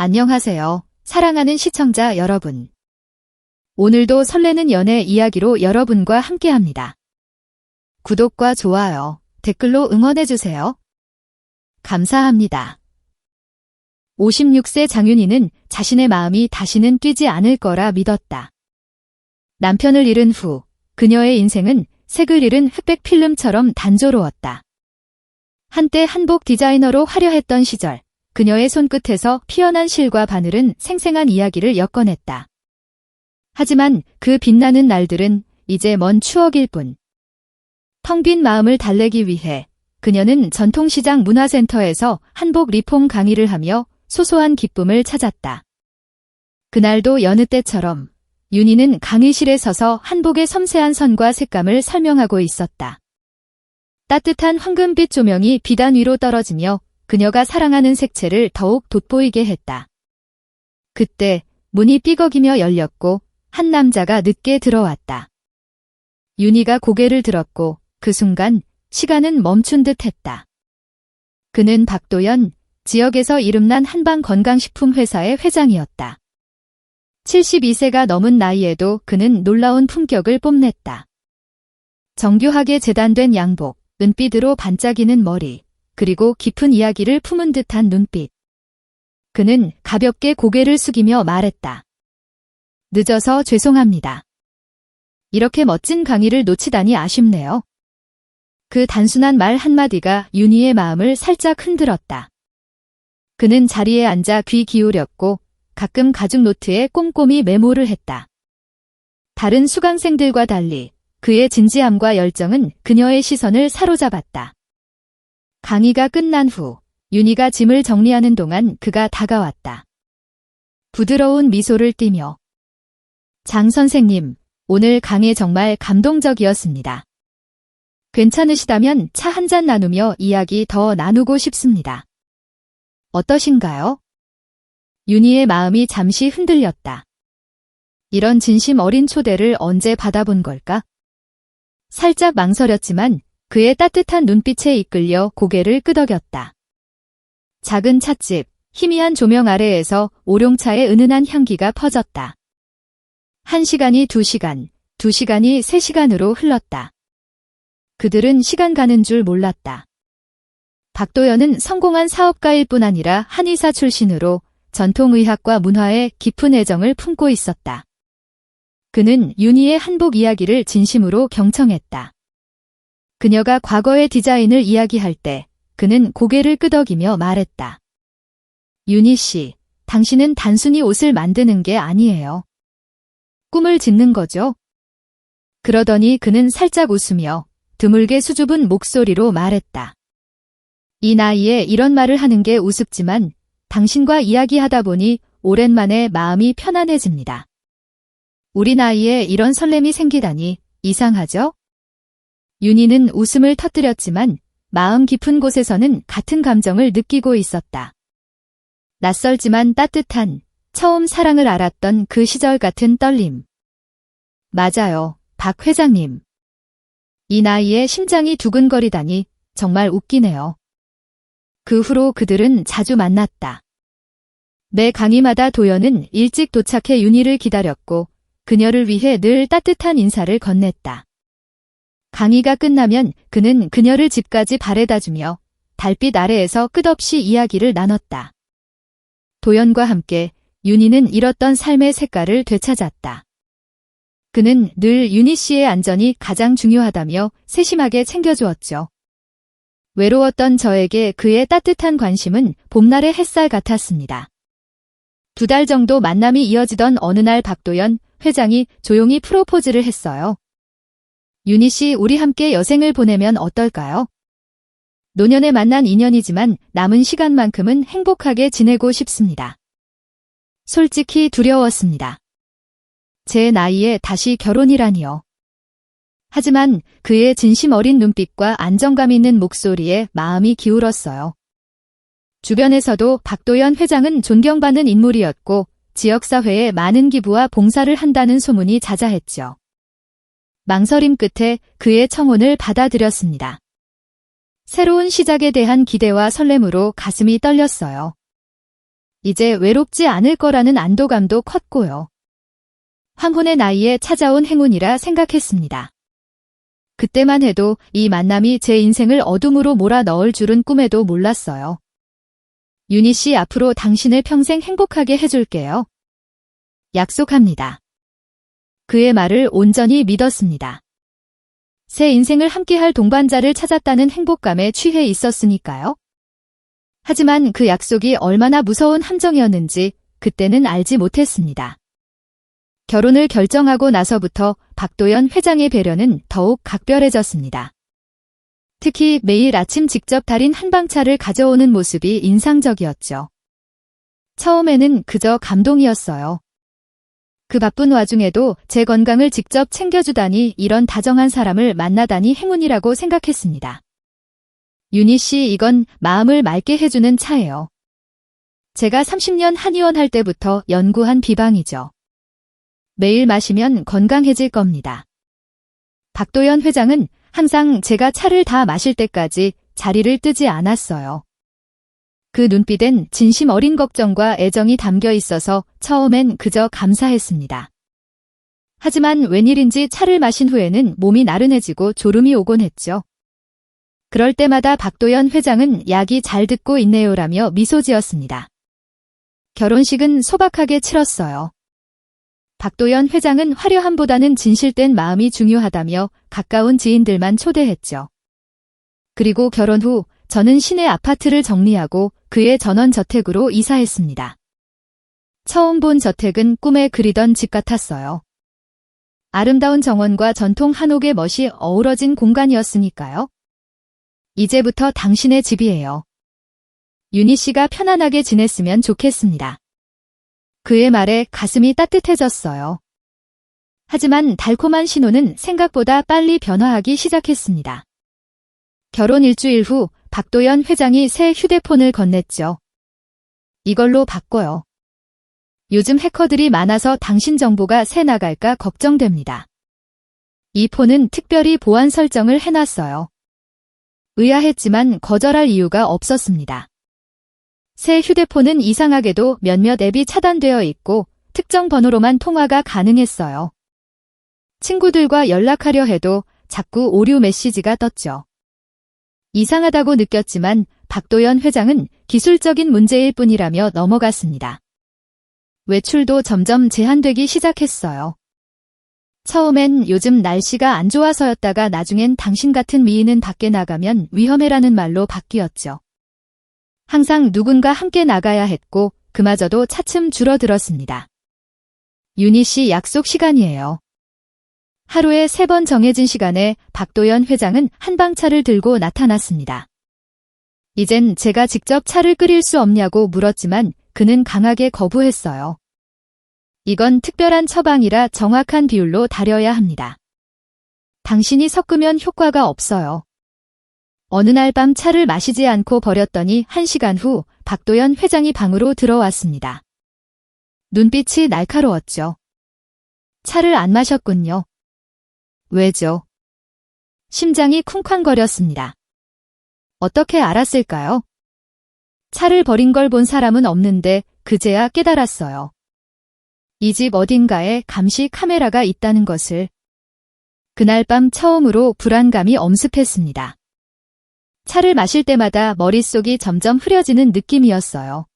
안녕하세요. 사랑하는 시청자 여러분. 오늘도 설레는 연애 이야기로 여러분과 함께합니다. 구독과 좋아요, 댓글로 응원해주세요. 감사합니다. 56세 장윤희는 자신의 마음이 다시는 뛰지 않을 거라 믿었다. 남편을 잃은 후 그녀의 인생은 색을 잃은 흑백 필름처럼 단조로웠다. 한때 한복 디자이너로 화려했던 시절, 그녀의 손끝에서 피어난 실과 바늘은 생생한 이야기를 엮어냈다. 하지만 그 빛나는 날들은 이제 먼 추억일 뿐. 텅 빈 마음을 달래기 위해 그녀는 전통시장 문화센터에서 한복 리폼 강의를 하며 소소한 기쁨을 찾았다. 그날도 여느 때처럼 윤희는 강의실에 서서 한복의 섬세한 선과 색감을 설명하고 있었다. 따뜻한 황금빛 조명이 비단 위로 떨어지며 그녀가 사랑하는 색채를 더욱 돋보이게 했다. 그때 문이 삐걱이며 열렸고 한 남자가 늦게 들어왔다. 윤희가 고개를 들었고 그 순간 시간은 멈춘 듯 했다. 그는 박도연, 지역에서 이름난 한방 건강식품 회사의 회장이었다. 72세가 넘은 나이에도 그는 놀라운 품격을 뽐냈다. 정교하게 재단된 양복, 은빛으로 반짝이는 머리, 그리고 깊은 이야기를 품은 듯한 눈빛. 그는 가볍게 고개를 숙이며 말했다. 늦어서 죄송합니다. 이렇게 멋진 강의를 놓치다니 아쉽네요. 그 단순한 말 한마디가 윤희의 마음을 살짝 흔들었다. 그는 자리에 앉아 귀 기울였고 가끔 가죽 노트에 꼼꼼히 메모를 했다. 다른 수강생들과 달리 그의 진지함과 열정은 그녀의 시선을 사로잡았다. 강의가 끝난 후 윤희가 짐을 정리하는 동안 그가 다가왔다. 부드러운 미소를 띠며 장 선생님, 오늘 강의 정말 감동적이었습니다. 괜찮으시다면 차 한 잔 나누며 이야기 더 나누고 싶습니다. 어떠신가요? 윤희의 마음이 잠시 흔들렸다. 이런 진심 어린 초대를 언제 받아본 걸까? 살짝 망설였지만 그의 따뜻한 눈빛에 이끌려 고개를 끄덕였다. 작은 찻집, 희미한 조명 아래에서 오룡차의 은은한 향기가 퍼졌다. 1시간이 2시간, 2시간이 3시간으로 흘렀다. 그들은 시간 가는 줄 몰랐다. 박도연은 성공한 사업가일 뿐 아니라 한의사 출신으로 전통의학과 문화에 깊은 애정을 품고 있었다. 그는 윤희의 한복 이야기를 진심으로 경청했다. 그녀가 과거의 디자인을 이야기할 때 그는 고개를 끄덕이며 말했다. 윤희 씨, 당신은 단순히 옷을 만드는 게 아니에요. 꿈을 짓는 거죠? 그러더니 그는 살짝 웃으며 드물게 수줍은 목소리로 말했다. 이 나이에 이런 말을 하는 게 우습지만 당신과 이야기하다 보니 오랜만에 마음이 편안해집니다. 우리 나이에 이런 설렘이 생기다니 이상하죠? 윤희는 웃음을 터뜨렸지만 마음 깊은 곳에서는 같은 감정을 느끼고 있었다. 낯설지만 따뜻한, 처음 사랑을 알았던 그 시절 같은 떨림. 맞아요, 박 회장님. 이 나이에 심장이 두근거리다니 정말 웃기네요. 그 후로 그들은 자주 만났다. 매 강의마다 도연은 일찍 도착해 윤희를 기다렸고 그녀를 위해 늘 따뜻한 인사를 건넸다. 강의가 끝나면 그는 그녀를 집까지 바래다주며 달빛 아래에서 끝없이 이야기를 나눴다. 도연과 함께 윤희는 잃었던 삶의 색깔을 되찾았다. 그는 늘 윤희 씨의 안전이 가장 중요하다며 세심하게 챙겨주었죠. 외로웠던 저에게 그의 따뜻한 관심은 봄날의 햇살 같았습니다. 2달 정도 만남이 이어지던 어느 날 박도연 회장이 조용히 프로포즈를 했어요. 윤희 씨, 우리 함께 여생을 보내면 어떨까요? 노년에 만난 인연이지만 남은 시간만큼은 행복하게 지내고 싶습니다. 솔직히 두려웠습니다. 제 나이에 다시 결혼이라니요. 하지만 그의 진심 어린 눈빛과 안정감 있는 목소리에 마음이 기울었어요. 주변에서도 박도연 회장은 존경받는 인물이었고 지역사회에 많은 기부와 봉사를 한다는 소문이 자자했죠. 망설임 끝에 그의 청혼을 받아들였습니다. 새로운 시작에 대한 기대와 설렘으로 가슴이 떨렸어요. 이제 외롭지 않을 거라는 안도감도 컸고요. 황혼의 나이에 찾아온 행운이라 생각했습니다. 그때만 해도 이 만남이 제 인생을 어둠으로 몰아넣을 줄은 꿈에도 몰랐어요. 윤희 씨, 앞으로 당신을 평생 행복하게 해줄게요. 약속합니다. 그의 말을 온전히 믿었습니다. 새 인생을 함께할 동반자를 찾았다는 행복감에 취해 있었으니까요. 하지만 그 약속이 얼마나 무서운 함정이었는지 그때는 알지 못했습니다. 결혼을 결정하고 나서부터 박도연 회장의 배려는 더욱 각별해졌습니다. 특히 매일 아침 직접 달인 한방차를 가져오는 모습이 인상적이었죠. 처음에는 그저 감동이었어요. 그 바쁜 와중에도 제 건강을 직접 챙겨주다니, 이런 다정한 사람을 만나다니 행운이라고 생각했습니다. 윤희 씨, 이건 마음을 맑게 해주는 차예요. 제가 30년 한의원 할 때부터 연구한 비방이죠. 매일 마시면 건강해질 겁니다. 박도연 회장은 항상 제가 차를 다 마실 때까지 자리를 뜨지 않았어요. 그 눈빛엔 진심 어린 걱정과 애정이 담겨 있어서 처음엔 그저 감사했습니다. 하지만 웬일인지 차를 마신 후에는 몸이 나른해지고 졸음이 오곤 했죠. 그럴 때마다 박도연 회장은 약이 잘 듣고 있네요라며 미소 지었습니다. 결혼식은 소박하게 치렀어요. 박도연 회장은 화려함보다는 진실된 마음이 중요하다며 가까운 지인들만 초대했죠. 그리고 결혼 후 저는 시내 아파트를 정리하고 그의 전원저택으로 이사했습니다. 처음 본 저택은 꿈에 그리던 집 같았어요. 아름다운 정원과 전통 한옥의 멋이 어우러진 공간이었으니까요. 이제부터 당신의 집이에요. 윤희 씨가 편안하게 지냈으면 좋겠습니다. 그의 말에 가슴이 따뜻해졌어요. 하지만 달콤한 신호는 생각보다 빨리 변화하기 시작했습니다. 결혼 일주일 후 박도연 회장이 새 휴대폰을 건넸죠. 이걸로 바꿔요. 요즘 해커들이 많아서 당신 정보가 새 나갈까 걱정됩니다. 이 폰은 특별히 보안 설정을 해놨어요. 의아했지만 거절할 이유가 없었습니다. 새 휴대폰은 이상하게도 몇몇 앱이 차단되어 있고 특정 번호로만 통화가 가능했어요. 친구들과 연락하려 해도 자꾸 오류 메시지가 떴죠. 이상하다고 느꼈지만 박도연 회장은 기술적인 문제일 뿐이라며 넘어갔습니다. 외출도 점점 제한되기 시작했어요. 처음엔 요즘 날씨가 안 좋아서였다가 나중엔 당신 같은 미인은 밖에 나가면 위험해라는 말로 바뀌었죠. 항상 누군가 함께 나가야 했고 그마저도 차츰 줄어들었습니다. 윤희 씨, 약속 시간이에요. 하루에 3번 정해진 시간에 박도연 회장은 한방차를 들고 나타났습니다. 이젠 제가 직접 차를 끓일 수 없냐고 물었지만 그는 강하게 거부했어요. 이건 특별한 처방이라 정확한 비율로 달여야 합니다. 당신이 섞으면 효과가 없어요. 어느 날 밤 차를 마시지 않고 버렸더니 1시간 후 박도연 회장이 방으로 들어왔습니다. 눈빛이 날카로웠죠. 차를 안 마셨군요. 왜죠? 심장이 쿵쾅거렸습니다. 어떻게 알았을까요? 차를 버린 걸 본 사람은 없는데 그제야 깨달았어요. 이 집 어딘가에 감시 카메라가 있다는 것을. 그날 밤 처음으로 불안감이 엄습했습니다. 차를 마실 때마다 머릿속이 점점 흐려지는 느낌이었어요.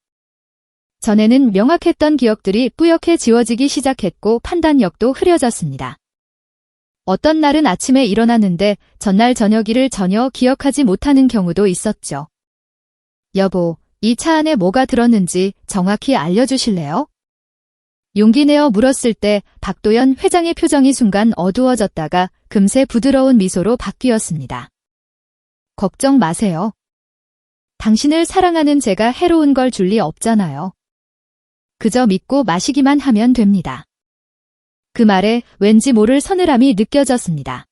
전에는 명확했던 기억들이 뿌옇게 지워지기 시작했고 판단력도 흐려졌습니다. 어떤 날은 아침에 일어났는데 전날 저녁 일을 전혀 기억하지 못하는 경우도 있었죠. 여보, 이 차 안에 뭐가 들었는지 정확히 알려주실래요? 용기 내어 물었을 때 박도연 회장의 표정이 순간 어두워졌다가 금세 부드러운 미소로 바뀌었습니다. 걱정 마세요. 당신을 사랑하는 제가 해로운 걸 줄 리 없잖아요. 그저 믿고 마시기만 하면 됩니다. 그 말에 왠지 모를 서늘함이 느껴졌습니다.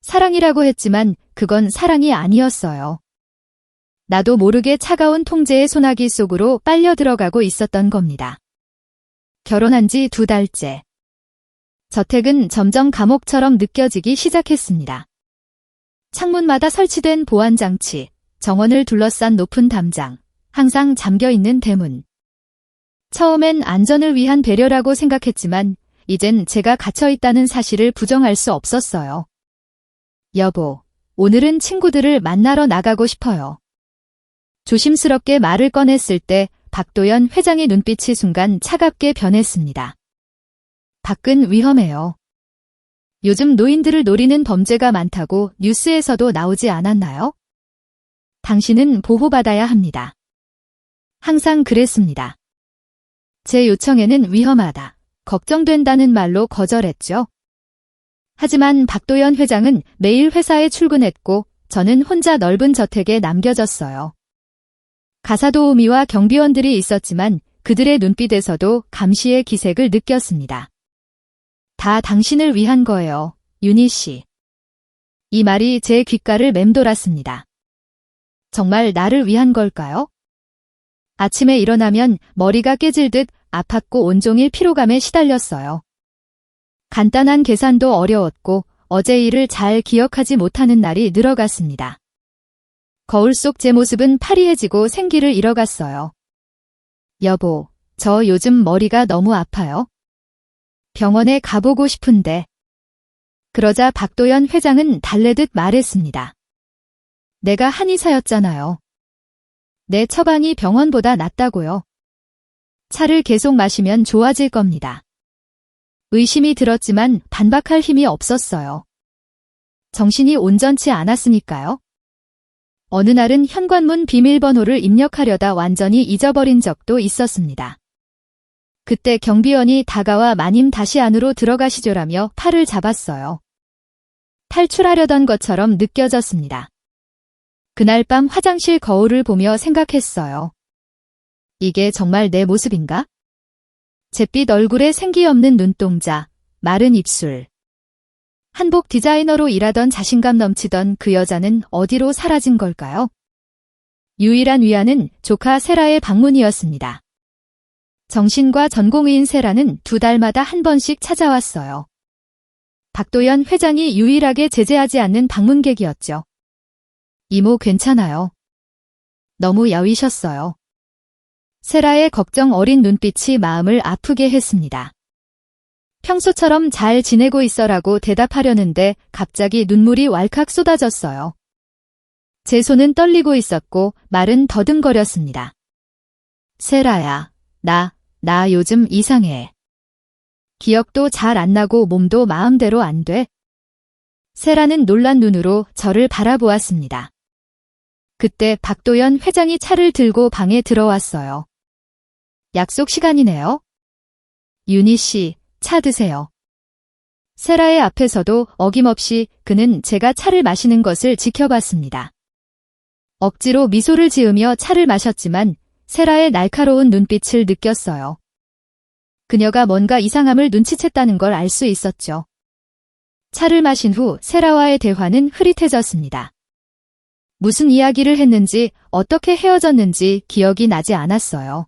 사랑이라고 했지만 그건 사랑이 아니었어요. 나도 모르게 차가운 통제의 소나기 속으로 빨려 들어가고 있었던 겁니다. 결혼한 지 2달째. 저택은 점점 감옥처럼 느껴지기 시작했습니다. 창문마다 설치된 보안장치, 정원을 둘러싼 높은 담장, 항상 잠겨있는 대문. 처음엔 안전을 위한 배려라고 생각했지만 이젠 제가 갇혀 있다는 사실을 부정할 수 없었어요. 여보, 오늘은 친구들을 만나러 나가고 싶어요. 조심스럽게 말을 꺼냈을 때 박도연 회장의 눈빛이 순간 차갑게 변했습니다. 밖은 위험해요. 요즘 노인들을 노리는 범죄가 많다고 뉴스에서도 나오지 않았나요? 당신은 보호받아야 합니다. 항상 그랬습니다. 제 요청에는 위험하다, 걱정된다는 말로 거절했죠. 하지만 박도연 회장은 매일 회사에 출근했고 저는 혼자 넓은 저택에 남겨졌어요. 가사도우미와 경비원들이 있었지만 그들의 눈빛에서도 감시의 기색을 느꼈습니다. 다 당신을 위한 거예요, 윤희 씨. 이 말이 제 귓가를 맴돌았습니다. 정말 나를 위한 걸까요? 아침에 일어나면 머리가 깨질 듯 아팠고 온종일 피로감에 시달렸어요. 간단한 계산도 어려웠고 어제 일을 잘 기억하지 못하는 날이 늘어갔습니다. 거울 속 제 모습은 파리해지고 생기를 잃어갔어요. 여보, 저 요즘 머리가 너무 아파요. 병원에 가보고 싶은데. 그러자 박도연 회장은 달래듯 말했습니다. 내가 한의사였잖아요. 내 처방이 병원보다 낫다고요. 차를 계속 마시면 좋아질 겁니다. 의심이 들었지만 반박할 힘이 없었어요. 정신이 온전치 않았으니까요. 어느 날은 현관문 비밀번호를 입력하려다 완전히 잊어버린 적도 있었습니다. 그때 경비원이 다가와 마님 다시 안으로 들어가시죠라며 팔을 잡았어요. 탈출하려던 것처럼 느껴졌습니다. 그날 밤 화장실 거울을 보며 생각했어요. 이게 정말 내 모습인가? 잿빛 얼굴에 생기 없는 눈동자, 마른 입술. 한복 디자이너로 일하던 자신감 넘치던 그 여자는 어디로 사라진 걸까요? 유일한 위안은 조카 세라의 방문이었습니다. 정신과 전공의인 세라는 2달마다 한 번씩 찾아왔어요. 박도연 회장이 유일하게 제재하지 않는 방문객이었죠. 이모 괜찮아요. 너무 야위셨어요. 세라의 걱정 어린 눈빛이 마음을 아프게 했습니다. 평소처럼 잘 지내고 있어라고 대답하려는데 갑자기 눈물이 왈칵 쏟아졌어요. 제 손은 떨리고 있었고 말은 더듬거렸습니다. 세라야, 나 요즘 이상해. 기억도 잘 안 나고 몸도 마음대로 안 돼. 세라는 놀란 눈으로 저를 바라보았습니다. 그때 박도연 회장이 차를 들고 방에 들어왔어요. 약속 시간이네요. 윤희 씨, 차 드세요. 세라의 앞에서도 어김없이 그는 제가 차를 마시는 것을 지켜봤습니다. 억지로 미소를 지으며 차를 마셨지만 세라의 날카로운 눈빛을 느꼈어요. 그녀가 뭔가 이상함을 눈치챘다는 걸 알 수 있었죠. 차를 마신 후 세라와의 대화는 흐릿해졌습니다. 무슨 이야기를 했는지 어떻게 헤어졌는지 기억이 나지 않았어요.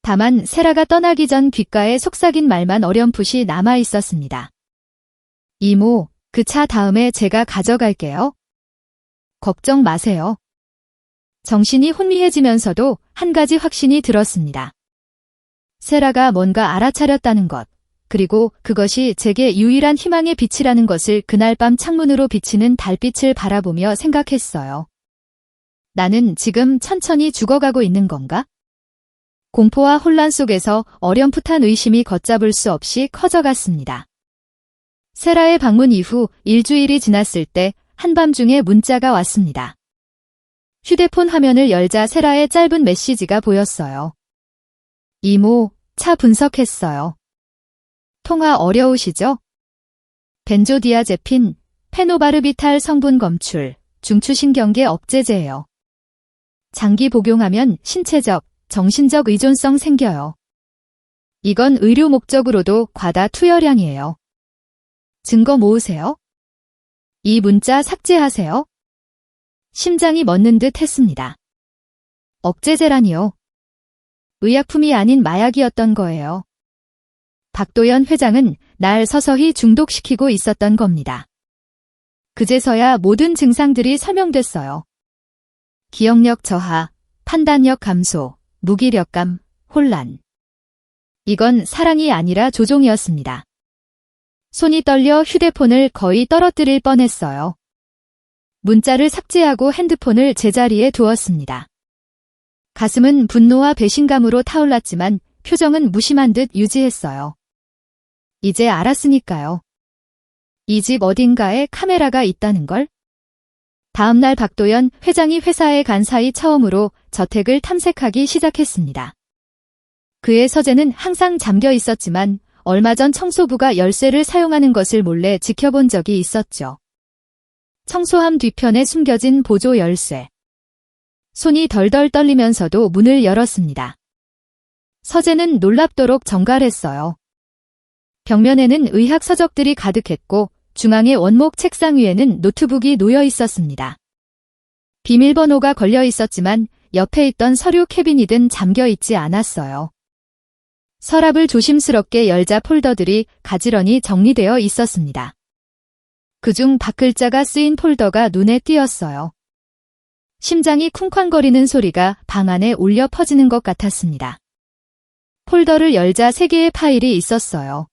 다만 세라가 떠나기 전 귓가에 속삭인 말만 어렴풋이 남아 있었습니다. 이모, 그 차 다음에 제가 가져갈게요. 걱정 마세요. 정신이 혼미해지면서도 한 가지 확신이 들었습니다. 세라가 뭔가 알아차렸다는 것, 그리고 그것이 제게 유일한 희망의 빛이라는 것을 그날 밤 창문으로 비치는 달빛을 바라보며 생각했어요. 나는 지금 천천히 죽어가고 있는 건가? 공포와 혼란 속에서 어렴풋한 의심이 걷잡을 수 없이 커져갔습니다. 세라의 방문 이후 일주일이 지났을 때 한밤중에 문자가 왔습니다. 휴대폰 화면을 열자 세라의 짧은 메시지가 보였어요. 이모, 차 분석했어요. 통화 어려우시죠? 벤조디아제핀, 페노바르비탈 성분 검출, 중추신경계 억제제예요. 장기 복용하면 신체적, 정신적 의존성 생겨요. 이건 의료 목적으로도 과다 투여량이에요. 증거 모으세요. 이 문자 삭제하세요. 심장이 멎는 듯 했습니다. 억제제라니요. 의약품이 아닌 마약이었던 거예요. 박도연 회장은 날 서서히 중독시키고 있었던 겁니다. 그제서야 모든 증상들이 설명됐어요. 기억력 저하, 판단력 감소, 무기력감, 혼란. 이건 사랑이 아니라 조종이었습니다. 손이 떨려 휴대폰을 거의 떨어뜨릴 뻔했어요. 문자를 삭제하고 핸드폰을 제자리에 두었습니다. 가슴은 분노와 배신감으로 타올랐지만 표정은 무심한 듯 유지했어요. 이제 알았으니까요. 이 집 어딘가에 카메라가 있다는 걸? 다음날 박도연 회장이 회사에 간 사이 처음으로 저택을 탐색하기 시작했습니다. 그의 서재는 항상 잠겨 있었지만 얼마 전 청소부가 열쇠를 사용하는 것을 몰래 지켜본 적이 있었죠. 청소함 뒤편에 숨겨진 보조 열쇠. 손이 덜덜 떨리면서도 문을 열었습니다. 서재는 놀랍도록 정갈했어요. 벽면에는 의학 서적들이 가득했고 중앙의 원목 책상 위에는 노트북이 놓여 있었습니다. 비밀번호가 걸려 있었지만 옆에 있던 서류 캐비닛은 잠겨 있지 않았어요. 서랍을 조심스럽게 열자 폴더들이 가지런히 정리되어 있었습니다. 그중 박글자가 쓰인 폴더가 눈에 띄었어요. 심장이 쿵쾅거리는 소리가 방 안에 울려 퍼지는 것 같았습니다. 폴더를 열자 3개의 파일이 있었어요.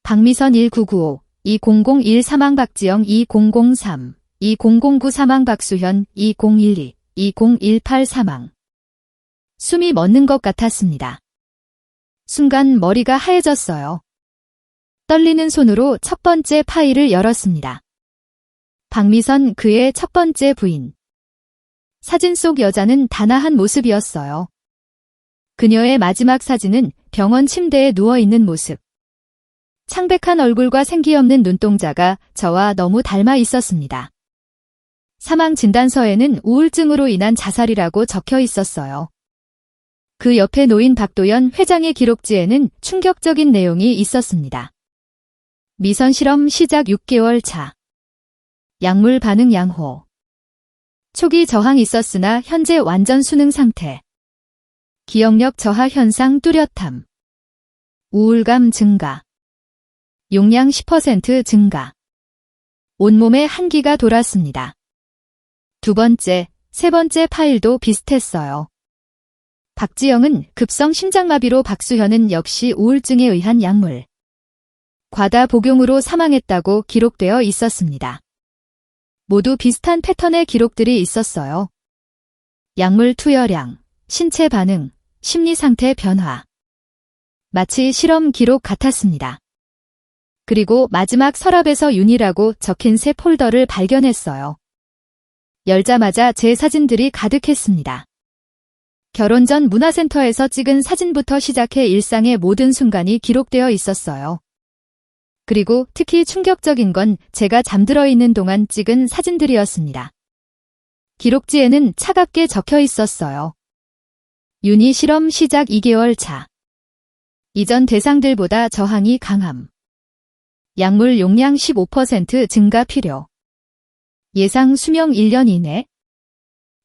박미선 1995, 2001 사망 박지영 2003, 2009 사망 박수현 2012, 2018 사망. 숨이 멎는 것 같았습니다. 순간 머리가 하얘졌어요. 떨리는 손으로 첫 번째 파일을 열었습니다. 박미선 그의 첫 번째 부인. 사진 속 여자는 단아한 모습이었어요. 그녀의 마지막 사진은 병원 침대에 누워있는 모습. 창백한 얼굴과 생기없는 눈동자가 저와 너무 닮아 있었습니다. 사망 진단서에는 우울증으로 인한 자살이라고 적혀 있었어요. 그 옆에 놓인 박도연 회장의 기록지에는 충격적인 내용이 있었습니다. 미선 실험 시작 6개월 차. 약물 반응 양호. 초기 저항 있었으나 현재 완전 수능 상태. 기억력 저하 현상 뚜렷함. 우울감 증가. 용량 10% 증가. 온몸에 한기가 돌았습니다. 두 번째, 세 번째 파일도 비슷했어요. 박지영은 급성 심장마비로 박수현은 역시 우울증에 의한 약물. 과다 복용으로 사망했다고 기록되어 있었습니다. 모두 비슷한 패턴의 기록들이 있었어요. 약물 투여량, 신체 반응, 심리 상태 변화. 마치 실험 기록 같았습니다. 그리고 마지막 서랍에서 윤이라고 적힌 새 폴더를 발견했어요. 열자마자 제 사진들이 가득했습니다. 결혼 전 문화센터에서 찍은 사진부터 시작해 일상의 모든 순간이 기록되어 있었어요. 그리고 특히 충격적인 건 제가 잠들어 있는 동안 찍은 사진들이었습니다. 기록지에는 차갑게 적혀 있었어요. 윤희 실험 시작 2개월 차. 이전 대상들보다 저항이 강함. 약물 용량 15% 증가 필요. 예상 수명 1년 이내.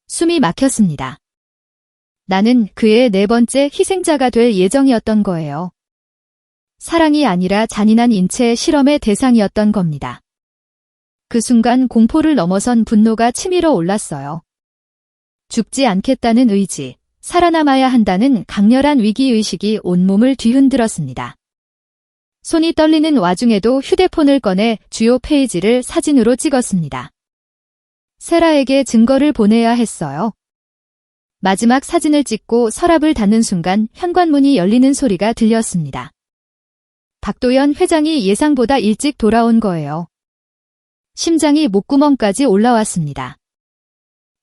숨이 막혔습니다. 나는 그의 네 번째 희생자가 될 예정이었던 거예요. 사랑이 아니라 잔인한 인체 실험의 대상이었던 겁니다. 그 순간 공포를 넘어선 분노가 치밀어 올랐어요. 죽지 않겠다는 의지, 살아남아야 한다는 강렬한 위기의식이 온몸을 뒤흔들었습니다. 손이 떨리는 와중에도 휴대폰을 꺼내 주요 페이지를 사진으로 찍었습니다. 세라에게 증거를 보내야 했어요. 마지막 사진을 찍고 서랍을 닫는 순간 현관문이 열리는 소리가 들렸습니다. 박도연 회장이 예상보다 일찍 돌아온 거예요. 심장이 목구멍까지 올라왔습니다.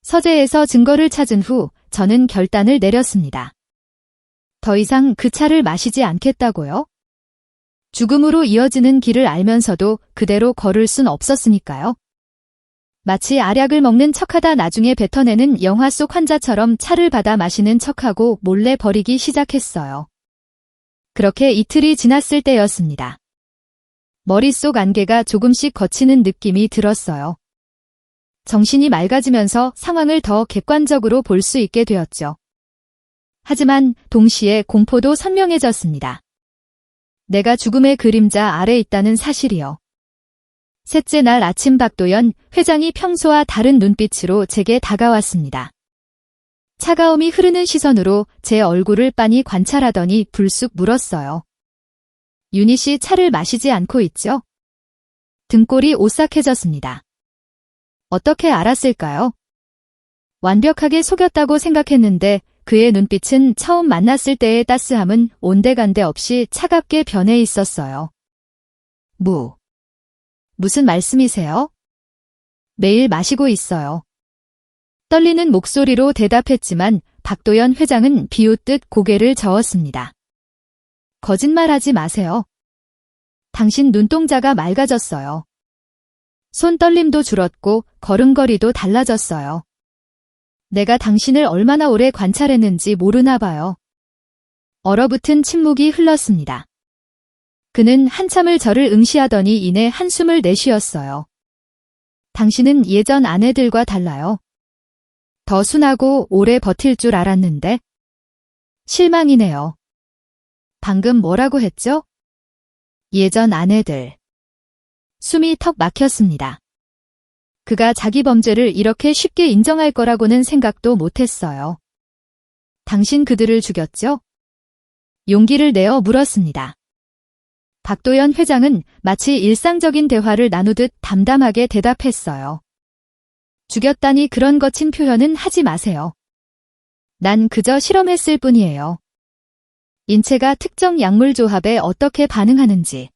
서재에서 증거를 찾은 후 저는 결단을 내렸습니다. 더 이상 그 차를 마시지 않겠다고요? 죽음으로 이어지는 길을 알면서도 그대로 걸을 순 없었으니까요. 마치 알약을 먹는 척하다 나중에 뱉어내는 영화 속 환자처럼 차를 받아 마시는 척하고 몰래 버리기 시작했어요. 그렇게 이틀이 지났을 때였습니다. 머릿속 안개가 조금씩 걷히는 느낌이 들었어요. 정신이 맑아지면서 상황을 더 객관적으로 볼 수 있게 되었죠. 하지만 동시에 공포도 선명해졌습니다. 내가 죽음의 그림자 아래 있다는 사실이요. 셋째 날 아침 박도연 회장이 평소와 다른 눈빛으로 제게 다가왔습니다. 차가움이 흐르는 시선으로 제 얼굴을 빤히 관찰하더니 불쑥 물었어요. 윤희 씨 차를 마시지 않고 있죠? 등골이 오싹해졌습니다. 어떻게 알았을까요? 완벽하게 속였다고 생각했는데 그의 눈빛은 처음 만났을 때의 따스함은 온데간데 없이 차갑게 변해 있었어요. 무슨 말씀이세요? 매일 마시고 있어요. 떨리는 목소리로 대답했지만 박도연 회장은 비웃듯 고개를 저었습니다. 거짓말하지 마세요. 당신 눈동자가 맑아졌어요. 손 떨림도 줄었고 걸음걸이도 달라졌어요. 내가 당신을 얼마나 오래 관찰했는지 모르나 봐요. 얼어붙은 침묵이 흘렀습니다. 그는 한참을 저를 응시하더니 이내 한숨을 내쉬었어요. 당신은 예전 아내들과 달라요. 더 순하고 오래 버틸 줄 알았는데. 실망이네요. 방금 뭐라고 했죠? 예전 아내들. 숨이 턱 막혔습니다. 그가 자기 범죄를 이렇게 쉽게 인정할 거라고는 생각도 못했어요. 당신 그들을 죽였죠? 용기를 내어 물었습니다. 박도연 회장은 마치 일상적인 대화를 나누듯 담담하게 대답했어요. 죽였다니 그런 거친 표현은 하지 마세요. 난 그저 실험했을 뿐이에요. 인체가 특정 약물 조합에 어떻게 반응하는지.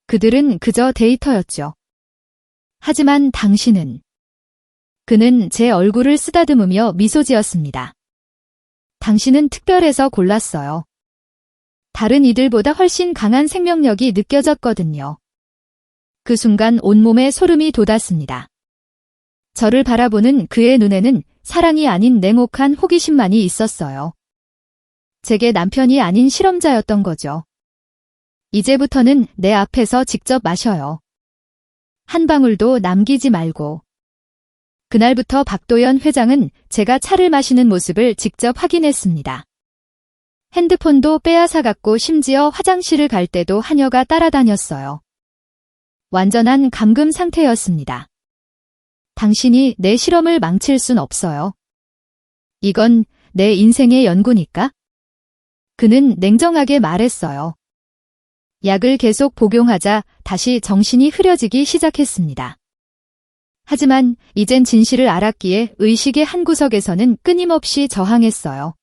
그들은 그저 데이터였죠. 하지만 당신은. 그는 제 얼굴을 쓰다듬으며 미소 지었습니다. 당신은 특별해서 골랐어요. 다른 이들보다 훨씬 강한 생명력이 느껴졌거든요. 그 순간 온몸에 소름이 돋았습니다. 저를 바라보는 그의 눈에는 사랑이 아닌 냉혹한 호기심만이 있었어요. 제게 남편이 아닌 실험자였던 거죠. 이제부터는 내 앞에서 직접 마셔요. 한 방울도 남기지 말고. 그날부터 박도연 회장은 제가 차를 마시는 모습을 직접 확인했습니다. 핸드폰도 빼앗아갔고 심지어 화장실을 갈 때도 하녀가 따라다녔어요. 완전한 감금 상태였습니다. 당신이 내 실험을 망칠 순 없어요. 이건 내 인생의 연구니까. 그는 냉정하게 말했어요. 약을 계속 복용하자 다시 정신이 흐려지기 시작했습니다. 하지만 이젠 진실을 알았기에 의식의 한 구석에서는 끊임없이 저항했어요.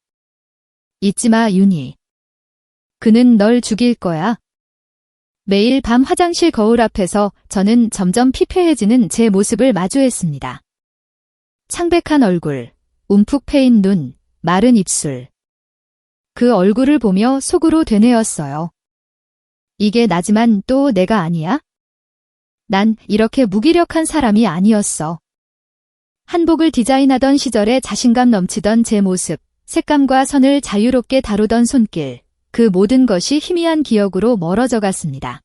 잊지 마, 윤희. 그는 널 죽일 거야. 매일 밤 화장실 거울 앞에서 저는 점점 피폐해지는 제 모습을 마주했습니다. 창백한 얼굴, 움푹 패인 눈, 마른 입술. 그 얼굴을 보며 속으로 되뇌었어요. 이게 나지만 또 내가 아니야? 난 이렇게 무기력한 사람이 아니었어. 한복을 디자인하던 시절에 자신감 넘치던 제 모습, 색감과 선을 자유롭게 다루던 손길, 그 모든 것이 희미한 기억으로 멀어져 갔습니다.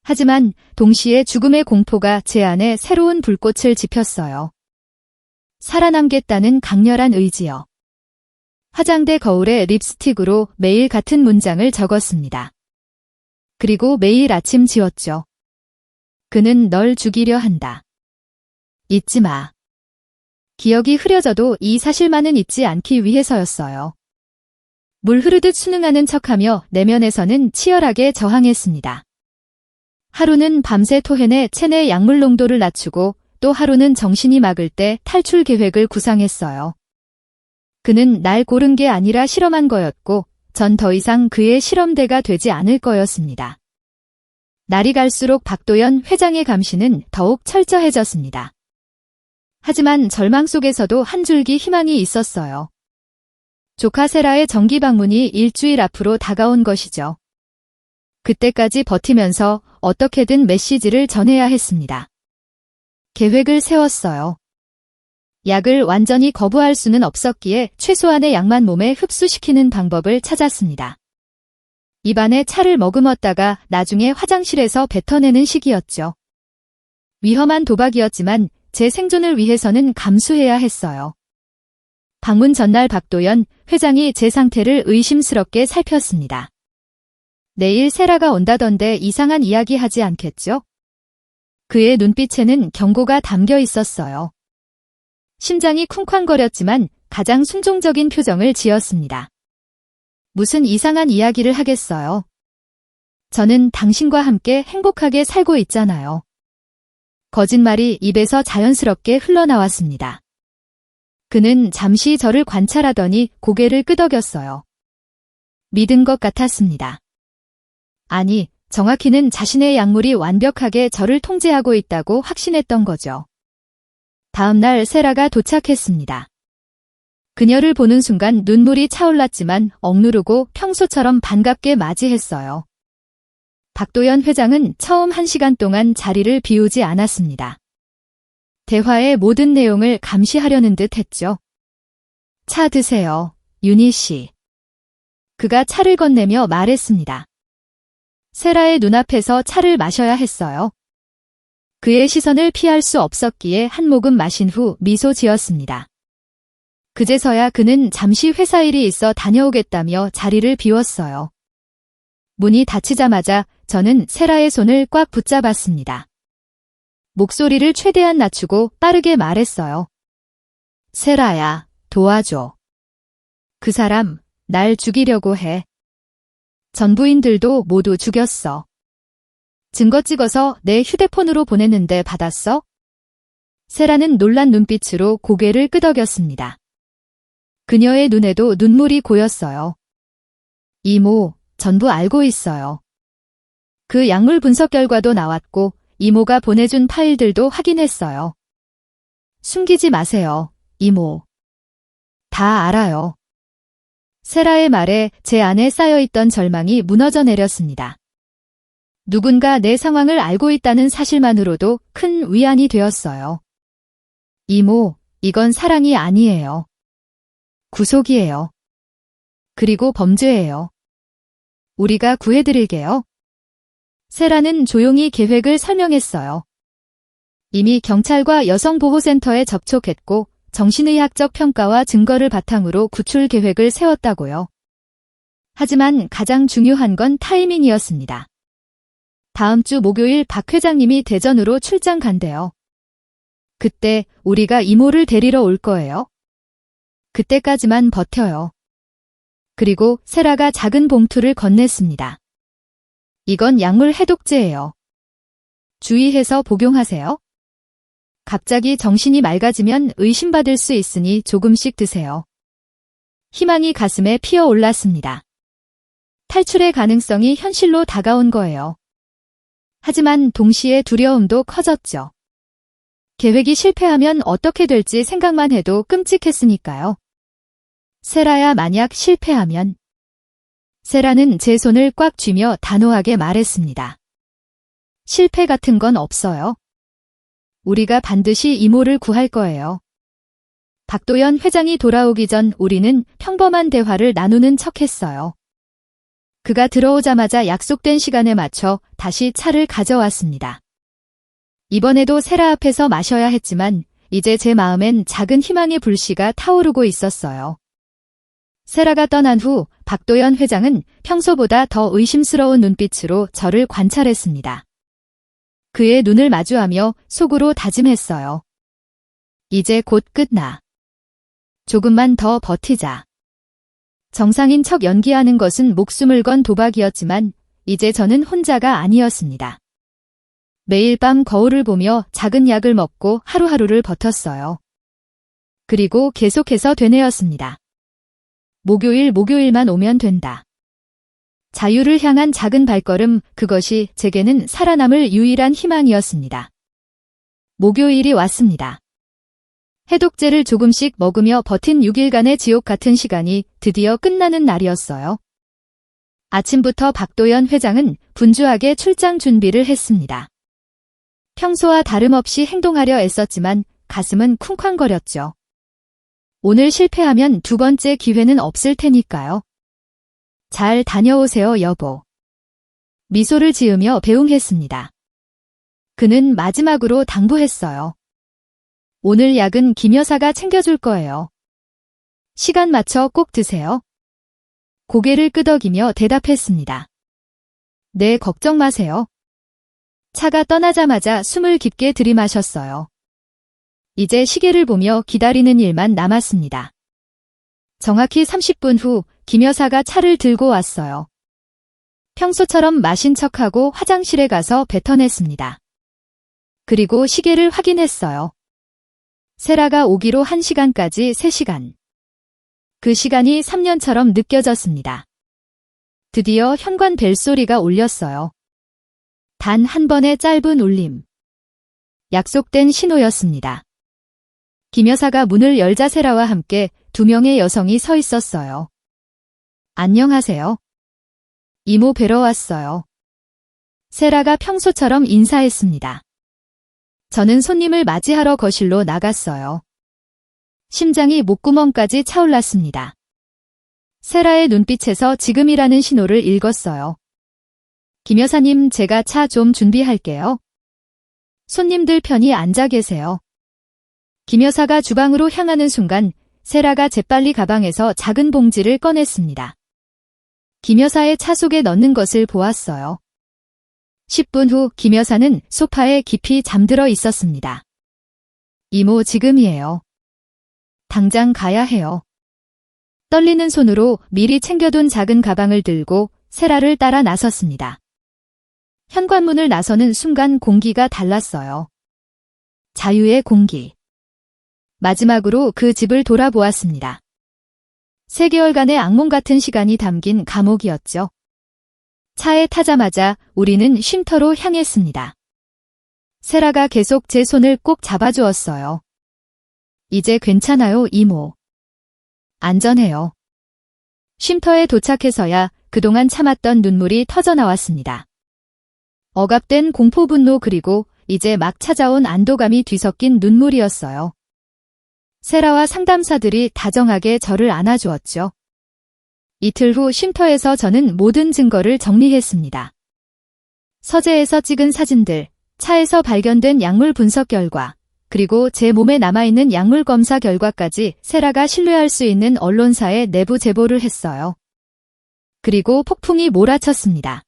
하지만 동시에 죽음의 공포가 제 안에 새로운 불꽃을 지폈어요. 살아남겠다는 강렬한 의지요. 화장대 거울에 립스틱으로 매일 같은 문장을 적었습니다. 그리고 매일 아침 지웠죠. 그는 널 죽이려 한다. 잊지 마. 기억이 흐려져도 이 사실만은 잊지 않기 위해서였어요. 물 흐르듯 순응하는 척하며 내면에서는 치열하게 저항했습니다. 하루는 밤새 토해내 체내 약물 농도를 낮추고 또 하루는 정신이 막을 때 탈출 계획을 구상했어요. 그는 날 고른 게 아니라 실험한 거였고 전 더 이상 그의 실험대가 되지 않을 거였습니다. 날이 갈수록 박도연 회장의 감시는 더욱 철저해졌습니다. 하지만 절망 속에서도 한 줄기 희망이 있었어요. 조카 세라의 정기 방문이 일주일 앞으로 다가온 것이죠. 그때까지 버티면서 어떻게든 메시지를 전해야 했습니다. 계획을 세웠어요. 약을 완전히 거부할 수는 없었기에 최소한의 약만 몸에 흡수시키는 방법을 찾았습니다. 입안에 차를 머금었다가 나중에 화장실에서 뱉어내는 식이었죠. 위험한 도박이었지만 제 생존을 위해서는 감수해야 했어요. 방문 전날 박도연 회장이 제 상태를 의심스럽게 살폈습니다. 내일 세라가 온다던데 이상한 이야기 하지 않겠죠? 그의 눈빛에는 경고가 담겨 있었어요. 심장이 쿵쾅거렸지만 가장 순종적인 표정을 지었습니다. 무슨 이상한 이야기를 하겠어요. 저는 당신과 함께 행복하게 살고 있잖아요. 거짓말이 입에서 자연스럽게 흘러나왔습니다. 그는 잠시 저를 관찰하더니 고개를 끄덕였어요. 믿은 것 같았습니다. 아니, 정확히는 자신의 약물이 완벽하게 저를 통제하고 있다고 확신했던 거죠. 다음 날 세라가 도착했습니다. 그녀를 보는 순간 눈물이 차올랐지만 억누르고 평소처럼 반갑게 맞이했어요. 박도연 회장은 처음 1시간 동안 자리를 비우지 않았습니다. 대화의 모든 내용을 감시하려는 듯 했죠. 차 드세요, 윤희 씨. 그가 차를 건네며 말했습니다. 세라의 눈앞에서 차를 마셔야 했어요. 그의 시선을 피할 수 없었기에 한 모금 마신 후 미소 지었습니다. 그제서야 그는 잠시 회사 일이 있어 다녀오겠다며 자리를 비웠어요. 문이 닫히자마자 저는 세라의 손을 꽉 붙잡았습니다. 목소리를 최대한 낮추고 빠르게 말했어요. 세라야, 도와줘. 그 사람, 날 죽이려고 해. 전부인들도 모두 죽였어. 증거 찍어서 내 휴대폰으로 보냈는데 받았어? 세라는 놀란 눈빛으로 고개를 끄덕였습니다. 그녀의 눈에도 눈물이 고였어요. 이모, 전부 알고 있어요. 그 약물 분석 결과도 나왔고 이모가 보내준 파일들도 확인했어요. 숨기지 마세요, 이모. 다 알아요. 세라의 말에 제 안에 쌓여있던 절망이 무너져 내렸습니다. 누군가 내 상황을 알고 있다는 사실만으로도 큰 위안이 되었어요. 이모, 이건 사랑이 아니에요. 구속이에요. 그리고 범죄예요. 우리가 구해드릴게요. 세라는 조용히 계획을 설명했어요. 이미 경찰과 여성보호센터에 접촉했고 정신의학적 평가와 증거를 바탕으로 구출 계획을 세웠다고요. 하지만 가장 중요한 건 타이밍이었습니다. 다음 주 목요일 박 회장님이 대전으로 출장 간대요. 그때 우리가 이모를 데리러 올 거예요. 그때까지만 버텨요. 그리고 세라가 작은 봉투를 건넸습니다. 이건 약물 해독제예요. 주의해서 복용하세요. 갑자기 정신이 맑아지면 의심받을 수 있으니 조금씩 드세요. 희망이 가슴에 피어올랐습니다. 탈출의 가능성이 현실로 다가온 거예요. 하지만 동시에 두려움도 커졌죠. 계획이 실패하면 어떻게 될지 생각만 해도 끔찍했으니까요. 세라야, 만약 실패하면. 세라는 제 손을 꽉 쥐며 단호하게 말했습니다. 실패 같은 건 없어요. 우리가 반드시 이모를 구할 거예요. 박도연 회장이 돌아오기 전 우리는 평범한 대화를 나누는 척했어요. 그가 들어오자마자 약속된 시간에 맞춰 다시 차를 가져왔습니다. 이번에도 세라 앞에서 마셔야 했지만 이제 제 마음엔 작은 희망의 불씨가 타오르고 있었어요. 세라가 떠난 후 박도연 회장은 평소보다 더 의심스러운 눈빛으로 저를 관찰했습니다. 그의 눈을 마주하며 속으로 다짐했어요. 이제 곧 끝나. 조금만 더 버티자. 정상인 척 연기하는 것은 목숨을 건 도박이었지만 이제 저는 혼자가 아니었습니다. 매일 밤 거울을 보며 작은 약을 먹고 하루하루를 버텼어요. 그리고 계속해서 되뇌었습니다. 목요일만 오면 된다. 자유를 향한 작은 발걸음, 그것이 제게는 살아남을 유일한 희망이었습니다. 목요일이 왔습니다. 해독제를 조금씩 먹으며 버틴 6일간의 지옥 같은 시간이 드디어 끝나는 날이었어요. 아침부터 박도연 회장은 분주하게 출장 준비를 했습니다. 평소와 다름없이 행동하려 애썼지만 가슴은 쿵쾅거렸죠. 오늘 실패하면 두 번째 기회는 없을 테니까요. 잘 다녀오세요, 여보. 미소를 지으며 배웅했습니다. 그는 마지막으로 당부했어요. 오늘 약은 김 여사가 챙겨줄 거예요. 시간 맞춰 꼭 드세요. 고개를 끄덕이며 대답했습니다. 네, 걱정 마세요. 차가 떠나자마자 숨을 깊게 들이마셨어요. 이제 시계를 보며 기다리는 일만 남았습니다. 정확히 30분 후 김 여사가 차를 들고 왔어요. 평소처럼 마신 척하고 화장실에 가서 뱉어냈습니다. 그리고 시계를 확인했어요. 세라가 오기로 1시간까지 3시간. 그 시간이 3년처럼 느껴졌습니다. 드디어 현관 벨소리가 울렸어요. 단 한 번의 짧은 울림. 약속된 신호였습니다. 김 여사가 문을 열자 세라와 함께 2명의 여성이 서 있었어요. 안녕하세요. 이모 뵈러 왔어요. 세라가 평소처럼 인사했습니다. 저는 손님을 맞이하러 거실로 나갔어요. 심장이 목구멍까지 차올랐습니다. 세라의 눈빛에서 지금이라는 신호를 읽었어요. 김 여사님, 제가 차 좀 준비할게요. 손님들 편히 앉아 계세요. 김 여사가 주방으로 향하는 순간 세라가 재빨리 가방에서 작은 봉지를 꺼냈습니다. 김 여사의 차 속에 넣는 것을 보았어요. 10분 후 김 여사는 소파에 깊이 잠들어 있었습니다. 이모, 지금이에요. 당장 가야 해요. 떨리는 손으로 미리 챙겨둔 작은 가방을 들고 세라를 따라 나섰습니다. 현관문을 나서는 순간 공기가 달랐어요. 자유의 공기. 마지막으로 그 집을 돌아보았습니다. 3개월간의 악몽 같은 시간이 담긴 감옥이었죠. 차에 타자마자 우리는 쉼터로 향했습니다. 세라가 계속 제 손을 꼭 잡아주었어요. 이제 괜찮아요, 이모. 안전해요. 쉼터에 도착해서야 그동안 참았던 눈물이 터져나왔습니다. 억압된 공포, 분노, 그리고 이제 막 찾아온 안도감이 뒤섞인 눈물이었어요. 세라와 상담사들이 다정하게 저를 안아주었죠. 이틀 후 쉼터에서 저는 모든 증거를 정리했습니다. 서재에서 찍은 사진들, 차에서 발견된 약물 분석 결과, 그리고 제 몸에 남아있는 약물 검사 결과까지 세라가 신뢰할 수 있는 언론사에 내부 제보를 했어요. 그리고 폭풍이 몰아쳤습니다.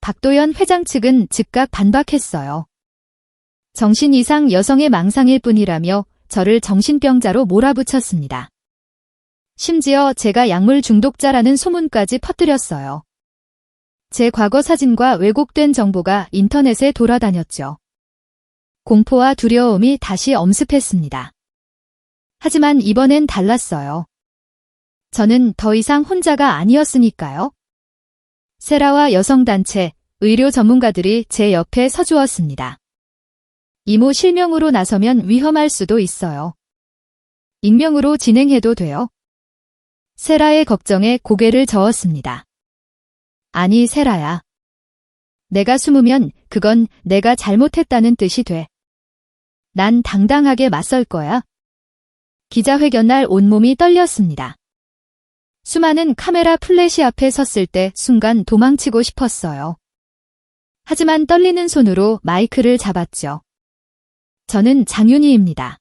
박도연 회장 측은 즉각 반박했어요. 정신 이상 여성의 망상일 뿐이라며 저를 정신병자로 몰아붙였습니다. 심지어 제가 약물 중독자라는 소문까지 퍼뜨렸어요. 제 과거 사진과 왜곡된 정보가 인터넷에 돌아다녔죠. 공포와 두려움이 다시 엄습했습니다. 하지만 이번엔 달랐어요. 저는 더 이상 혼자가 아니었으니까요. 세라와 여성단체, 의료 전문가들이 제 옆에 서주었습니다. 이모, 실명으로 나서면 위험할 수도 있어요. 익명으로 진행해도 돼요? 세라의 걱정에 고개를 저었습니다. 아니, 세라야. 내가 숨으면 그건 내가 잘못했다는 뜻이 돼. 난 당당하게 맞설 거야. 기자회견 날 온몸이 떨렸습니다. 수많은 카메라 플래시 앞에 섰을 때 순간 도망치고 싶었어요. 하지만 떨리는 손으로 마이크를 잡았죠. 저는 장윤희입니다.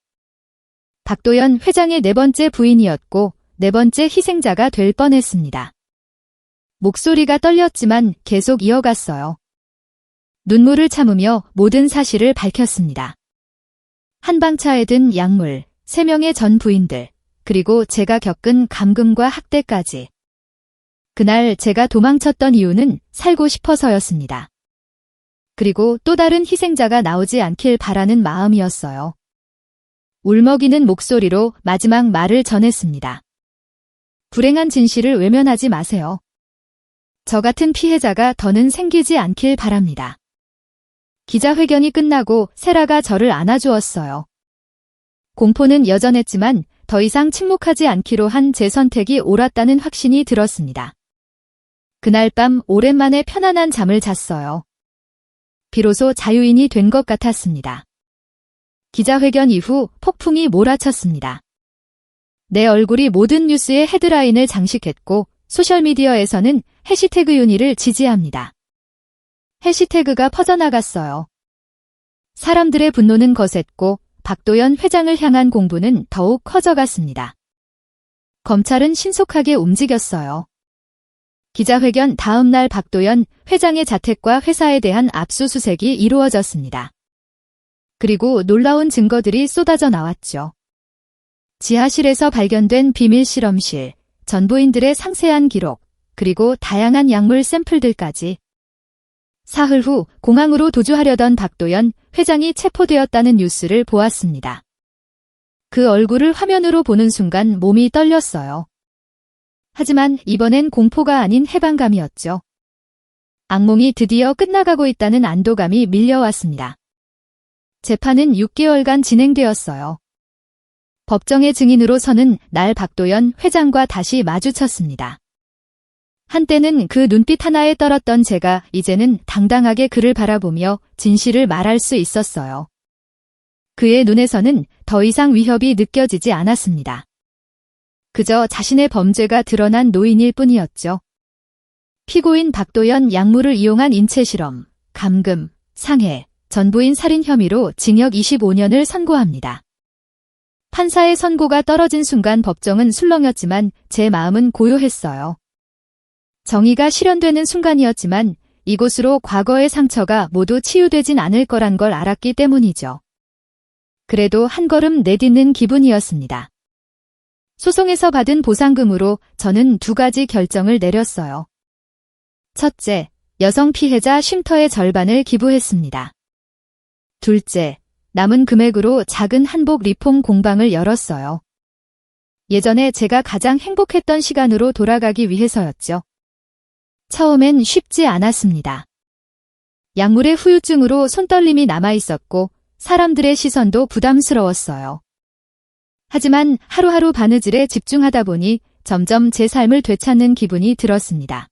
박도연 회장의 4번째 부인이었고 4번째 희생자가 될 뻔했습니다. 목소리가 떨렸지만 계속 이어갔어요. 눈물을 참으며 모든 사실을 밝혔습니다. 한방차에 든 약물, 3명의 전 부인들, 그리고 제가 겪은 감금과 학대까지. 그날 제가 도망쳤던 이유는 살고 싶어서였습니다. 그리고 또 다른 희생자가 나오지 않길 바라는 마음이었어요. 울먹이는 목소리로 마지막 말을 전했습니다. 불행한 진실을 외면하지 마세요. 저 같은 피해자가 더는 생기지 않길 바랍니다. 기자회견이 끝나고 세라가 저를 안아주었어요. 공포는 여전했지만 더 이상 침묵하지 않기로 한 제 선택이 옳았다는 확신이 들었습니다. 그날 밤 오랜만에 편안한 잠을 잤어요. 비로소 자유인이 된 것 같았습니다. 기자회견 이후 폭풍이 몰아쳤습니다. 내 얼굴이 모든 뉴스의 헤드라인을 장식했고 소셜미디어에서는 해시태그 윤희를 지지합니다. 해시태그가 퍼져나갔어요. 사람들의 분노는 거셌고 박도연 회장을 향한 공분은 더욱 커져갔습니다. 검찰은 신속하게 움직였어요. 기자회견 다음 날 박도연 회장의 자택과 회사에 대한 압수수색이 이루어졌습니다. 그리고 놀라운 증거들이 쏟아져 나왔죠. 지하실에서 발견된 비밀 실험실, 전부인들의 상세한 기록, 그리고 다양한 약물 샘플들까지. 사흘 후 공항으로 도주하려던 박도연 회장이 체포되었다는 뉴스를 보았습니다. 그 얼굴을 화면으로 보는 순간 몸이 떨렸어요. 하지만 이번엔 공포가 아닌 해방감이었죠. 악몽이 드디어 끝나가고 있다는 안도감이 밀려왔습니다. 재판은 6개월간 진행되었어요. 법정의 증인으로 서는 날 박도연 회장과 다시 마주쳤습니다. 한때는 그 눈빛 하나에 떨었던 제가 이제는 당당하게 그를 바라보며 진실을 말할 수 있었어요. 그의 눈에서는 더 이상 위협이 느껴지지 않았습니다. 그저 자신의 범죄가 드러난 노인일 뿐이었죠. 피고인 박도연 약물을 이용한 인체실험, 감금, 상해, 전부인 살인 혐의로 징역 25년을 선고합니다. 판사의 선고가 떨어진 순간 법정은 술렁였지만 제 마음은 고요했어요. 정의가 실현되는 순간이었지만 이곳으로 과거의 상처가 모두 치유되진 않을 거란 걸 알았기 때문이죠. 그래도 한 걸음 내딛는 기분이었습니다. 소송에서 받은 보상금으로 저는 2가지 결정을 내렸어요. 첫째, 여성 피해자 쉼터의 절반을 기부했습니다. 둘째, 남은 금액으로 작은 한복 리폼 공방을 열었어요. 예전에 제가 가장 행복했던 시간으로 돌아가기 위해서였죠. 처음엔 쉽지 않았습니다. 약물의 후유증으로 손떨림이 남아있었고 사람들의 시선도 부담스러웠어요. 하지만 하루하루 바느질에 집중하다 보니 점점 제 삶을 되찾는 기분이 들었습니다.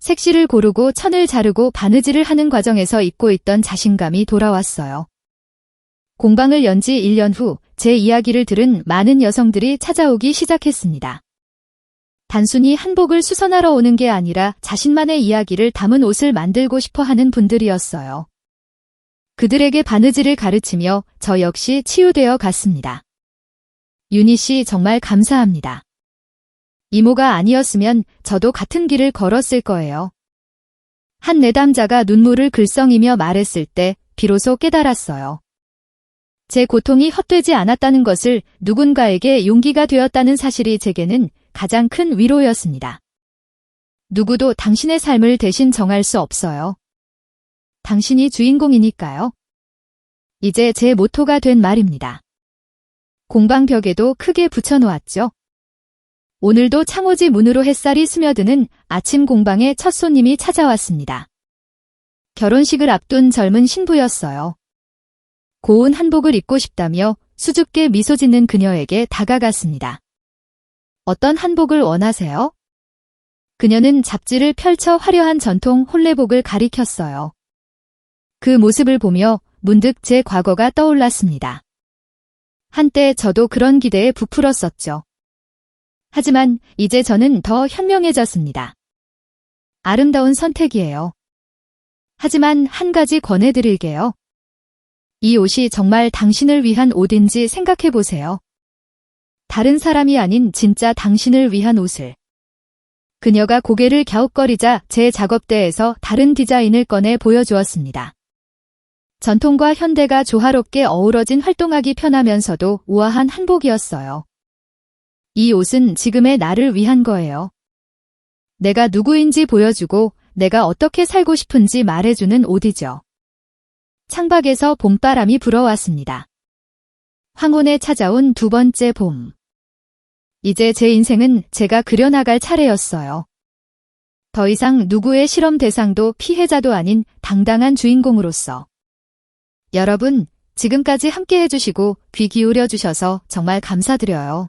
색시를 고르고 천을 자르고 바느질을 하는 과정에서 잊고 있던 자신감이 돌아왔어요. 공방을 연 지 1년 후 제 이야기를 들은 많은 여성들이 찾아오기 시작했습니다. 단순히 한복을 수선하러 오는 게 아니라 자신만의 이야기를 담은 옷을 만들고 싶어 하는 분들이었어요. 그들에게 바느질을 가르치며 저 역시 치유되어 갔습니다. 윤희 씨 정말 감사합니다. 이모가 아니었으면 저도 같은 길을 걸었을 거예요. 한 내담자가 눈물을 글썽이며 말했을 때 비로소 깨달았어요. 제 고통이 헛되지 않았다는 것을 누군가에게 용기가 되었다는 사실이 제게는 가장 큰 위로였습니다. 누구도 당신의 삶을 대신 정할 수 없어요. 당신이 주인공이니까요. 이제 제 모토가 된 말입니다. 공방벽에도 크게 붙여놓았죠. 오늘도 창호지 문으로 햇살이 스며드는 아침 공방에 첫 손님이 찾아왔습니다. 결혼식을 앞둔 젊은 신부였어요. 고운 한복을 입고 싶다며 수줍게 미소 짓는 그녀에게 다가갔습니다. 어떤 한복을 원하세요? 그녀는 잡지를 펼쳐 화려한 전통 혼례복을 가리켰어요. 그 모습을 보며 문득 제 과거가 떠올랐습니다. 한때 저도 그런 기대에 부풀었었죠. 하지만 이제 저는 더 현명해졌습니다. 아름다운 선택이에요. 하지만 한 가지 권해드릴게요. 이 옷이 정말 당신을 위한 옷인지 생각해보세요. 다른 사람이 아닌 진짜 당신을 위한 옷을. 그녀가 고개를 갸웃거리자 제 작업대에서 다른 디자인을 꺼내 보여주었습니다. 전통과 현대가 조화롭게 어우러진 활동하기 편하면서도 우아한 한복이었어요. 이 옷은 지금의 나를 위한 거예요. 내가 누구인지 보여주고 내가 어떻게 살고 싶은지 말해주는 옷이죠. 창밖에서 봄바람이 불어왔습니다. 황혼에 찾아온 2번째 봄. 이제 제 인생은 제가 그려나갈 차례였어요. 더 이상 누구의 실험 대상도 피해자도 아닌 당당한 주인공으로서. 여러분, 지금까지 함께 해주시고 귀 기울여 주셔서 정말 감사드려요.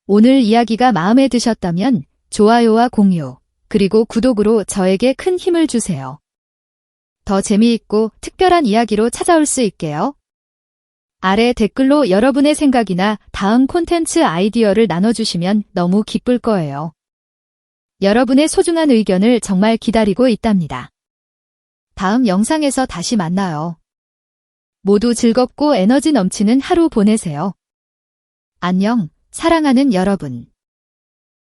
오늘 이야기가 마음에 드셨다면 좋아요와 공유, 그리고 구독으로 저에게 큰 힘을 주세요. 더 재미있고 특별한 이야기로 찾아올 수 있게요. 아래 댓글로 여러분의 생각이나 다음 콘텐츠 아이디어를 나눠주시면 너무 기쁠 거예요. 여러분의 소중한 의견을 정말 기다리고 있답니다. 다음 영상에서 다시 만나요. 모두 즐겁고 에너지 넘치는 하루 보내세요. 안녕, 사랑하는 여러분.